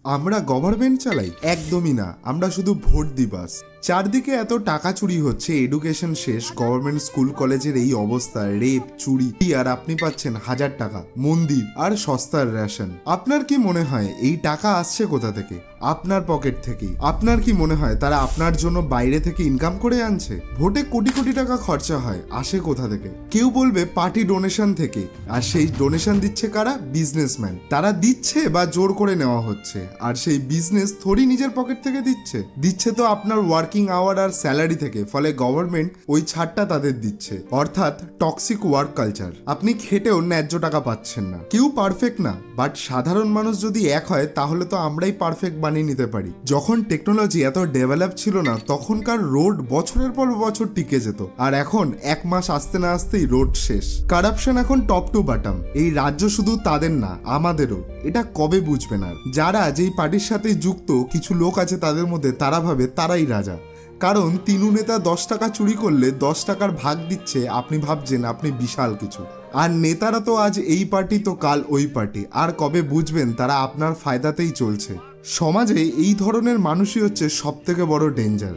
আমরা গভর্নমেন্ট চালাই? একদমই না, আমরা শুধু ভোট দিই বাস। চারদিকে এত টাকা চুরি হচ্ছে, এডুকেশন শেষ, গভর্নমেন্ট স্কুল কলেজের এই অবস্থা, রেপ, চুরি, আর আপনি পাচ্ছেন 1000 টাকা, মন্দির আর সস্তার রেশন। আপনার কি মনে হয় এই টাকা আসছে কোথা থেকে? আপনার পকেট থেকেই। আপনার কি মনে হয় তারা আপনার জন্য বাইরে থেকে ইনকাম করে আনছে? ভোটে কোটি কোটি টাকা খরচা হয়, আসে কোথা থেকে? কেউ বলবে পার্টি ডোনেশন থেকে, আর সেই ডোনেশন দিচ্ছে কারা? বিজনেসম্যান। তারা দিচ্ছে বা জোর করে নেওয়া হচ্ছে, আর সেই বিজনেস থোড়ি নিজের পকেট থেকে দিচ্ছে তো আপনার ওয়ার্কিং আওয়ার আর স্যালারি থেকে। ফলে গভর্নমেন্ট ওই ছাড়টা তাদের দিচ্ছে, অর্থাৎ টক্সিক ওয়ার্ক কালচার। আপনি খেটেও ন্যায্য টাকা পাচ্ছেন না। কেউ পারফেক্ট না, বাট সাধারণ মানুষ যদি এক হয় তাহলে তো আমরাই পারফেক্ট বানিয়ে নিতে পারি। যখন টেকনোলজি এত ডেভেলপ ছিল না তখনকার রোড বছরের পর বছর টিকে যেত, আর এখন এক মাস আসতে না আসতেই রোড শেষ। কারাপশন এখন টপ টু বটম। এই রাজ্য শুধু তাদের না, আমাদেরও। এটা কবে বুঝবে না? যারা যেই পার্টির সাথে যুক্ত কিছু লোক আছে তাদের মধ্যে, তারা ভাবে তারাই রাজা। কারণ তিনু নেতা 10 টাকা চুরি করলে 10 টাকার ভাগ দিচ্ছে, আপনি ভাবছেন আপনি বিশাল কিছু। আর নেতারা তো আজ এই পার্টি তো কাল ওই পার্টি। আর কবে বুঝবেন তারা আপনার ফায়দাতেই চলছে? সমাজে এই ধরনের মানুষই হচ্ছে সব থেকে বড় ডেঞ্জার।